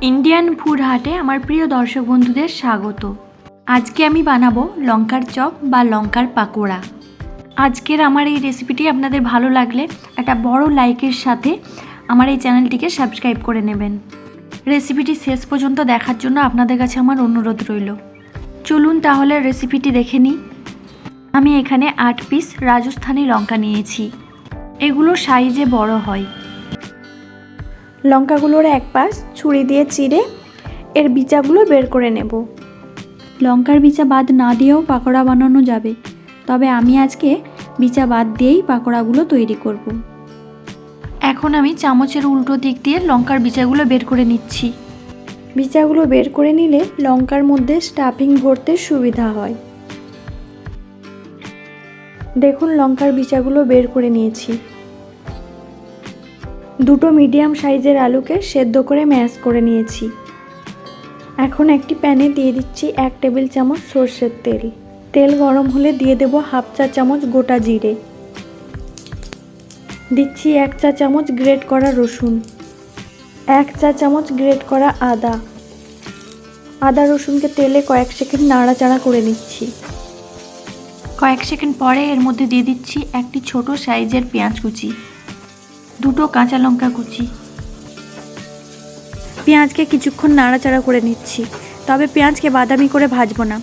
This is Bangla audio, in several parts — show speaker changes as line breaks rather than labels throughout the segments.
ইন্ডিয়ান ফুড হাটে আমার প্রিয় দর্শক বন্ধুদের স্বাগত। আজকে আমি বানাবো লঙ্কার চপ বা লঙ্কার পাকোড়া। আজকের আমার এই রেসিপিটি আপনাদের ভালো লাগলে একটা বড় লাইকের সাথে আমার এই চ্যানেলটিকে সাবস্ক্রাইব করে নেবেন। রেসিপিটি শেষ পর্যন্ত দেখার জন্য আপনাদের কাছে আমার অনুরোধ রইল। চলুন তাহলে রেসিপিটি দেখে নিই। আমি এখানে 8 পিস রাজস্থানি লঙ্কা নিয়েছি। এগুলো সাইজে বড় হয়। লঙ্কাগুলোর এক পাশ ছুরি দিয়ে চিড়ে এর বিচাগুলো বের করে নেব। লঙ্কার বিচা বাদ না দিয়েও পাকোড়া বানানো যাবে, তবে আমি আজকে বিচা বাদ দিয়েই পাকোড়াগুলো তৈরি করব। এখন আমি চামচের উল্টো দিক দিয়ে লঙ্কার বিচাগুলো বের করে নিচ্ছি। বিচাগুলো বের করে নিলে লঙ্কার মধ্যে স্টাফিং ভরতে সুবিধা হয়। দেখুন লঙ্কার বিচাগুলো বের করে নিয়েছি। দুটো মিডিয়াম সাইজের আলুকে সেদ্ধ করে ম্যাশ করে নিয়েছি। এখন একটি প্যানে দিয়ে দিচ্ছি 1 টেবিল চামচ সরষের তেল। তেল গরম হলে দিয়ে দেব হাফ চা চামচ গোটা জিরে, দিচ্ছি 1 চা চামচ গ্রেট করা রসুন, 1 চা চামচ গ্রেট করা আদা রসুনকে তেলে কয়েক সেকেন্ড নাড়াচাড়া করে নিচ্ছি। কয়েক সেকেন্ড পরে এর মধ্যে দিয়ে দিচ্ছি একটি ছোট সাইজের পেঁয়াজ কুচি, দুটো কাঁচা লঙ্কা কুচি। পেঁয়াজকে কিছুক্ষণ নাড়াচাড়া করে নিচ্ছি, তবে পেঁয়াজকে বাদামি করে ভাজবো না।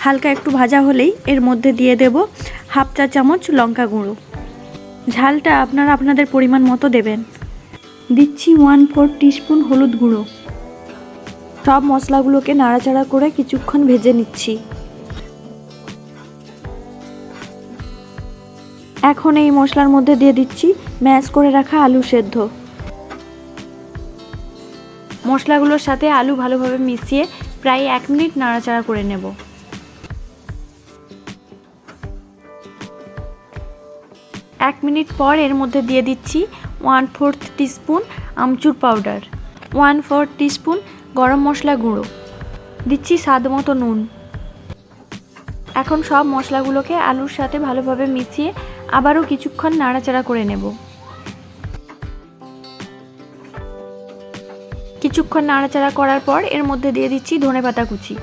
হালকা একটু ভাজা হলেই এর মধ্যে দিয়ে দেব হাফ চা চামচ লঙ্কা গুঁড়ো। ঝালটা আপনারা আপনাদের পরিমাণ মতো দেবেন। দিচ্ছি 1/4 টিস্পুন হলুদ গুঁড়ো। সব মশলাগুলোকে নাড়াচাড়া করে কিছুক্ষণ ভেজে নিচ্ছি। এখন এই মশলার মধ্যে দিয়ে দিচ্ছি ম্যাশ করে রাখা আলু সেদ্ধ। মশলাগুলোর সাথে আলু ভালোভাবে মিশিয়ে প্রায় 1 মিনিট নাড়াচাড়া করে নেব। 1 মিনিট পর এর মধ্যে দিয়ে দিচ্ছি 1/4 টিস্পুন আমচুর পাউডার, 1/4 টিস্পুন গরম মশলা গুঁড়ো, দিচ্ছি স্বাদ মতো নুন। এখন সব মশলাগুলোকে আলুর সাথে ভালোভাবে মিশিয়ে আবারও কিছুক্ষণ নাড়াচাড়া করে নেব। কিছুক্ষণ নাড়াচাড়া করার পর এর মধ্যে দিয়ে দিচ্ছি ধনেপাতা কুচি।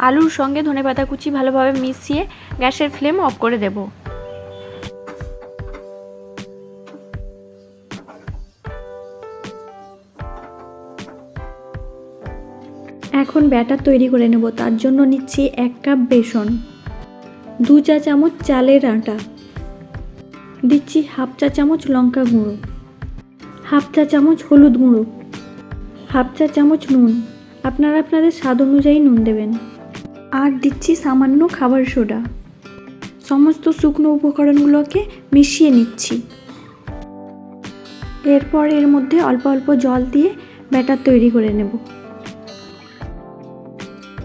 আলুর সঙ্গে ধনেপাতা কুচি ভালোভাবে মিশিয়ে গ্যাসের ফ্লেম অফ করে দেব। এখন ব্যাটার তৈরি করে নেব। তার জন্য নিচ্ছি 1 কাপ বেসন, 2 চা চামচ চালের আটা, দিচ্ছি হাফ চা চামচ লঙ্কা গুঁড়ো, হাফ চা চামচ হলুদ গুঁড়ো, হাফ চা চামচ নুন, আপনারা আপনাদের স্বাদ অনুযায়ী নুন দেবেন, আর দিচ্ছি সামান্য খাবার সোডা। সমস্ত শুকনো উপকরণগুলোকে মিশিয়ে নিচ্ছি। এরপর এর মধ্যে অল্প অল্প জল দিয়ে ব্যাটার তৈরি করে নেব।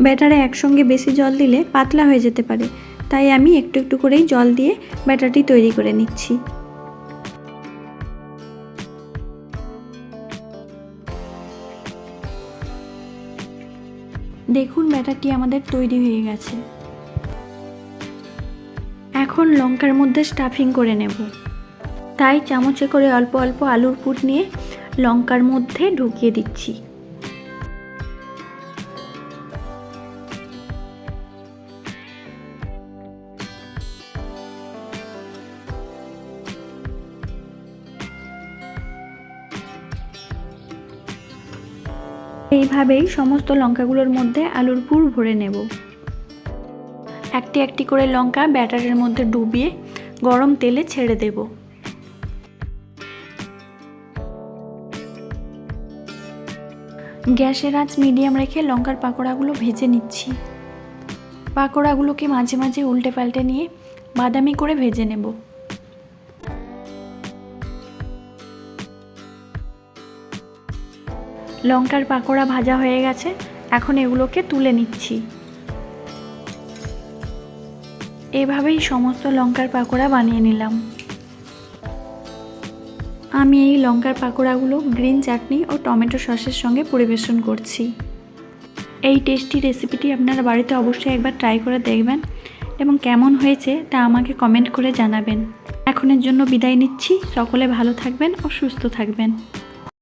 ব্যাটারে একসঙ্গে বেশি জল দিলে পাতলা হয়ে যেতে পারে, তাই আমি একটু একটু করেই জল দিয়ে ব্যাটারটি তৈরি করে নিচ্ছি। দেখুন ব্যাটারটি আমাদের তৈরি হয়ে গেছে। এখন লঙ্কার মধ্যে স্টাফিং করে নেব, তাই চামচে করে অল্প অল্প আলুর পুর নিয়ে লঙ্কার মধ্যে ঢুকিয়ে দিচ্ছি। এইভাবেই সমস্ত লঙ্কাগুলোর মধ্যে আলুর পুর ভরে নেব। একটি একটি করে লঙ্কা ব্যাটারের মধ্যে ডুবিয়ে গরম তেলে ছেড়ে দেব। গ্যাসের আঁচ মিডিয়াম রেখে লঙ্কার পাকোড়াগুলো ভেজে নিচ্ছি। পাকোড়াগুলোকে মাঝে মাঝে উল্টে পাল্টে নিয়ে বাদামি করে ভেজে নেব। লঙ্কার পাকোড়া ভাজা হয়ে গেছে, এখন এগুলোকে তুলে নিচ্ছি। এভাবেই সমস্ত লঙ্কার পাকোড়া বানিয়ে নিলাম। আমি এই লঙ্কার পাকোড়াগুলো গ্রিন চাটনি ও টমেটো সসের সঙ্গে পরিবেশন করছি। এই টেস্টি রেসিপিটি আপনারা বাড়িতে অবশ্যই একবার ট্রাই করে দেখবেন এবং কেমন হয়েছে তা আমাকে কমেন্ট করে জানাবেন। এখনের জন্য বিদায় নিচ্ছি। সকলে ভালো থাকবেন ও সুস্থ থাকবেন।